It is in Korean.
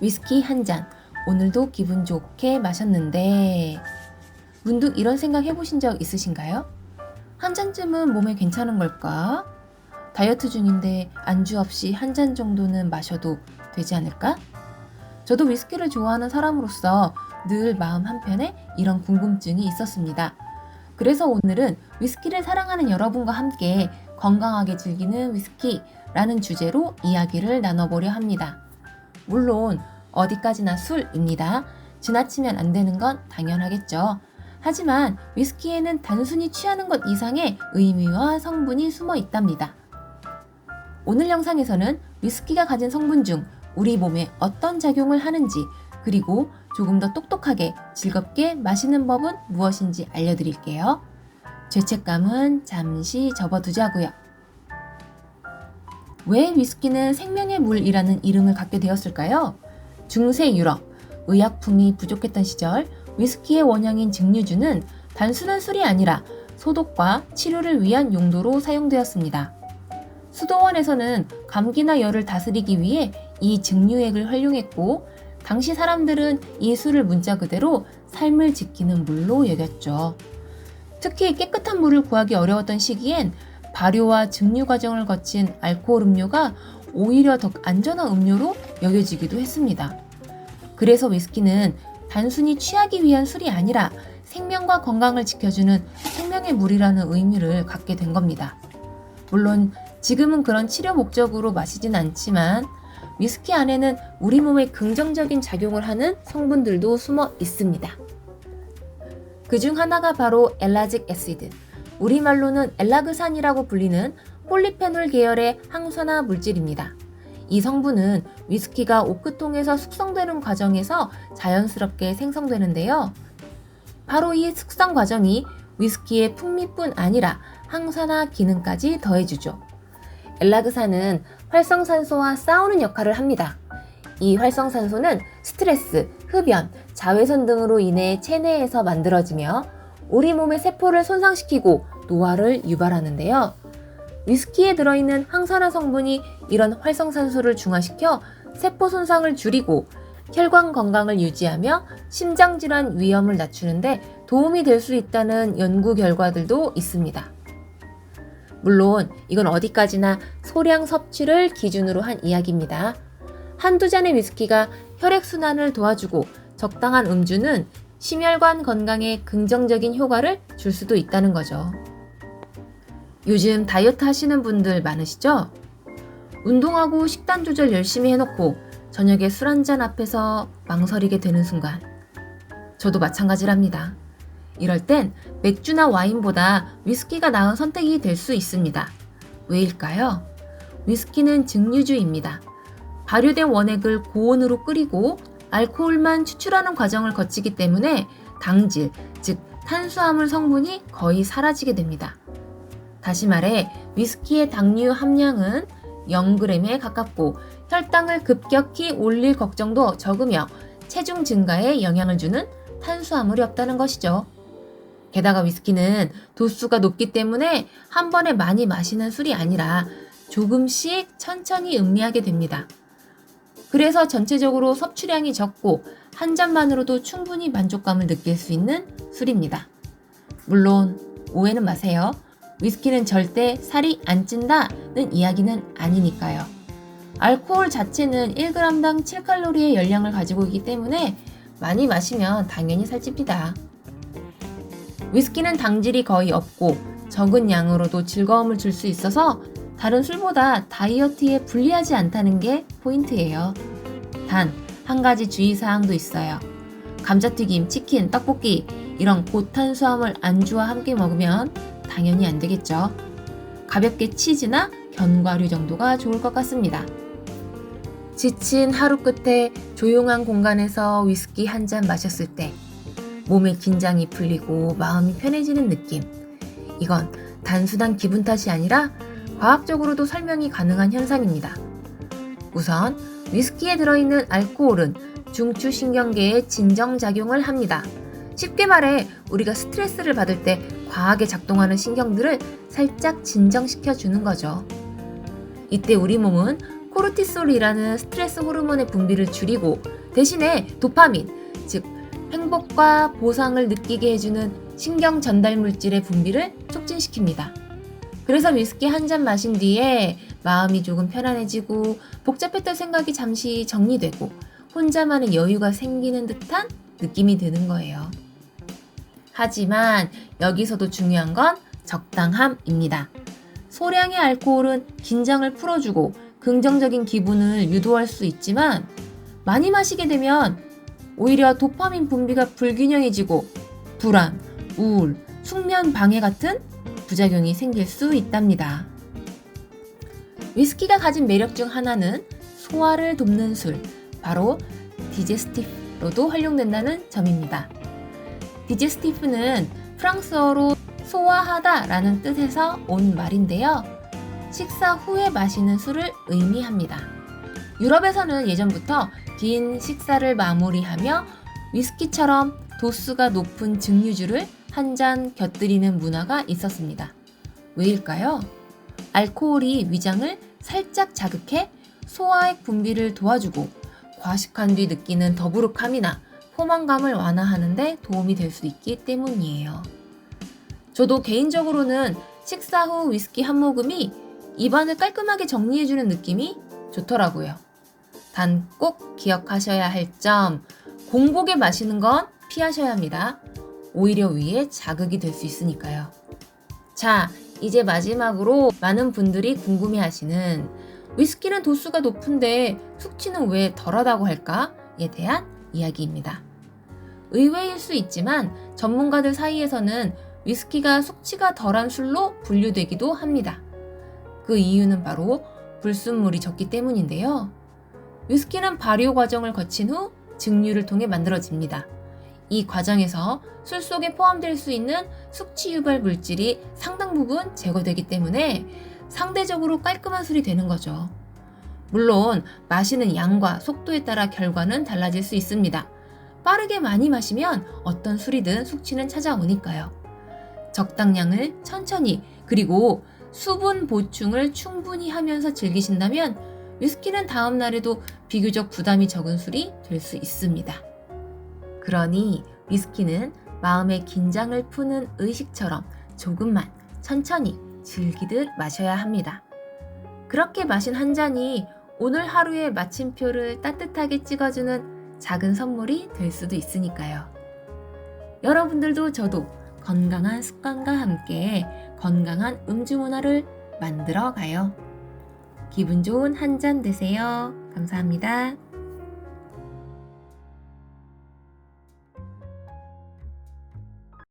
위스키 한 잔, 오늘도 기분 좋게 마셨는데 문득 이런 생각 해보신 적 있으신가요? 한 잔쯤은 몸에 괜찮은 걸까? 다이어트 중인데 안주 없이 한 잔 정도는 마셔도 되지 않을까? 저도 위스키를 좋아하는 사람으로서 늘 마음 한편에 이런 궁금증이 있었습니다. 그래서 오늘은 위스키를 사랑하는 여러분과 함께 건강하게 즐기는 위스키라는 주제로 이야기를 나눠보려 합니다. 물론 어디까지나 술입니다. 지나치면 안 되는 건 당연하겠죠. 하지만 위스키에는 단순히 취하는 것 이상의 의미와 성분이 숨어 있답니다. 오늘 영상에서는 위스키가 가진 성분 중 우리 몸에 어떤 작용을 하는지, 그리고 조금 더 똑똑하게 즐겁게 마시는 법은 무엇인지 알려드릴게요. 죄책감은 잠시 접어두자고요. 왜 위스키는 생명의 물이라는 이름을 갖게 되었을까요? 중세 유럽, 의약품이 부족했던 시절 위스키의 원형인 증류주는 단순한 술이 아니라 소독과 치료를 위한 용도로 사용되었습니다. 수도원에서는 감기나 열을 다스리기 위해 이 증류액을 활용했고, 당시 사람들은 이 술을 문자 그대로 삶을 지키는 물로 여겼죠. 특히 깨끗한 물을 구하기 어려웠던 시기엔 발효와 증류 과정을 거친 알코올 음료가 오히려 더 안전한 음료로 여겨지기도 했습니다. 그래서 위스키는 단순히 취하기 위한 술이 아니라 생명과 건강을 지켜주는 생명의 물이라는 의미를 갖게 된 겁니다. 물론 지금은 그런 치료 목적으로 마시진 않지만 위스키 안에는 우리 몸에 긍정적인 작용을 하는 성분들도 숨어 있습니다. 그중 하나가 바로 엘라직 애시드, 우리말로는 엘라그산이라고 불리는 폴리페놀 계열의 항산화 물질입니다. 이 성분은 위스키가 오크통에서 숙성되는 과정에서 자연스럽게 생성되는데요. 바로 이 숙성 과정이 위스키의 풍미뿐 아니라 항산화 기능까지 더해주죠. 엘라그산은 활성산소와 싸우는 역할을 합니다. 이 활성산소는 스트레스, 흡연, 자외선 등으로 인해 체내에서 만들어지며 우리 몸의 세포를 손상시키고 노화를 유발하는데요. 위스키에 들어있는 항산화 성분이 이런 활성산소를 중화시켜 세포 손상을 줄이고 혈관 건강을 유지하며 심장질환 위험을 낮추는데 도움이 될 수 있다는 연구 결과들도 있습니다. 물론 이건 어디까지나 소량 섭취를 기준으로 한 이야기입니다. 한두 잔의 위스키가 혈액순환을 도와주고 적당한 음주는 심혈관 건강에 긍정적인 효과를 줄 수도 있다는 거죠. 요즘 다이어트 하시는 분들 많으시죠? 운동하고 식단 조절 열심히 해놓고 저녁에 술 한잔 앞에서 망설이게 되는 순간, 저도 마찬가지랍니다. 이럴 땐 맥주나 와인보다 위스키가 나은 선택이 될 수 있습니다. 왜일까요? 위스키는 증류주입니다. 발효된 원액을 고온으로 끓이고 알코올만 추출하는 과정을 거치기 때문에 당질, 즉 탄수화물 성분이 거의 사라지게 됩니다. 다시 말해 위스키의 당류 함량은 0g에 가깝고 혈당을 급격히 올릴 걱정도 적으며 체중 증가에 영향을 주는 탄수화물이 없다는 것이죠. 게다가 위스키는 도수가 높기 때문에 한 번에 많이 마시는 술이 아니라 조금씩 천천히 음미하게 됩니다. 그래서 전체적으로 섭취량이 적고 한 잔만으로도 충분히 만족감을 느낄 수 있는 술입니다. 물론 오해는 마세요. 위스키는 절대 살이 안 찐다는 이야기는 아니니까요. 알코올 자체는 1g당 7칼로리의 열량을 가지고 있기 때문에 많이 마시면 당연히 살찝니다. 위스키는 당질이 거의 없고 적은 양으로도 즐거움을 줄 수 있어서 다른 술보다 다이어트에 불리하지 않다는 게 포인트예요. 단, 한 가지 주의사항도 있어요. 감자튀김, 치킨, 떡볶이 이런 고탄수화물 안주와 함께 먹으면 당연히 안 되겠죠. 가볍게 치즈나 견과류 정도가 좋을 것 같습니다. 지친 하루 끝에 조용한 공간에서 위스키 한 잔 마셨을 때 몸의 긴장이 풀리고 마음이 편해지는 느낌. 이건 단순한 기분 탓이 아니라 과학적으로도 설명이 가능한 현상입니다. 우선 위스키에 들어있는 알코올은 중추신경계에 진정작용을 합니다. 쉽게 말해 우리가 스트레스를 받을 때 과하게 작동하는 신경들을 살짝 진정시켜 주는 거죠. 이때 우리 몸은 코르티솔이라는 스트레스 호르몬의 분비를 줄이고 대신에 도파민, 즉 행복과 보상을 느끼게 해주는 신경 전달 물질의 분비를 촉진시킵니다. 그래서 위스키 한 잔 마신 뒤에 마음이 조금 편안해지고 복잡했던 생각이 잠시 정리되고 혼자만의 여유가 생기는 듯한 느낌이 드는 거예요. 하지만 여기서도 중요한 건 적당함입니다. 소량의 알코올은 긴장을 풀어주고 긍정적인 기분을 유도할 수 있지만 많이 마시게 되면 오히려 도파민 분비가 불균형해지고 불안, 우울, 숙면 방해 같은 부작용이 생길 수 있답니다. 위스키가 가진 매력 중 하나는 소화를 돕는 술, 바로 디제스티프로도 활용된다는 점입니다. 디제스티프는 프랑스어로 소화하다 라는 뜻에서 온 말인데요. 식사 후에 마시는 술을 의미합니다. 유럽에서는 예전부터 긴 식사를 마무리하며 위스키처럼 도수가 높은 증류주를 한 잔 곁들이는 문화가 있었습니다. 왜일까요? 알코올이 위장을 살짝 자극해 소화액 분비를 도와주고 과식한 뒤 느끼는 더부룩함이나 포만감을 완화하는 데 도움이 될 수 있기 때문이에요. 저도 개인적으로는 식사 후 위스키 한 모금이 입안을 깔끔하게 정리해주는 느낌이 좋더라고요. 단 꼭 기억하셔야 할 점, 공복에 마시는 건 피하셔야 합니다. 오히려 위에 자극이 될 수 있으니까요. 자, 이제 마지막으로 많은 분들이 궁금해하시는 위스키는 도수가 높은데 숙취는 왜 덜하다고 할까에 대한 이야기입니다. 의외일 수 있지만 전문가들 사이에서는 위스키가 숙취가 덜한 술로 분류되기도 합니다. 그 이유는 바로 불순물이 적기 때문인데요. 위스키는 발효 과정을 거친 후 증류를 통해 만들어집니다. 이 과정에서 술 속에 포함될 수 있는 숙취 유발 물질이 상당 부분 제거되기 때문에 상대적으로 깔끔한 술이 되는 거죠. 물론 마시는 양과 속도에 따라 결과는 달라질 수 있습니다. 빠르게 많이 마시면 어떤 술이든 숙취는 찾아오니까요. 적당량을 천천히 그리고 수분 보충을 충분히 하면서 즐기신다면 위스키는 다음 날에도 비교적 부담이 적은 술이 될 수 있습니다. 그러니 위스키는 마음의 긴장을 푸는 의식처럼 조금만 천천히 즐기듯 마셔야 합니다. 그렇게 마신 한 잔이 오늘 하루의 마침표를 따뜻하게 찍어주는 작은 선물이 될 수도 있으니까요. 여러분들도 저도 건강한 습관과 함께 건강한 음주 문화를 만들어 가요. 기분 좋은 한 잔 되세요. 감사합니다.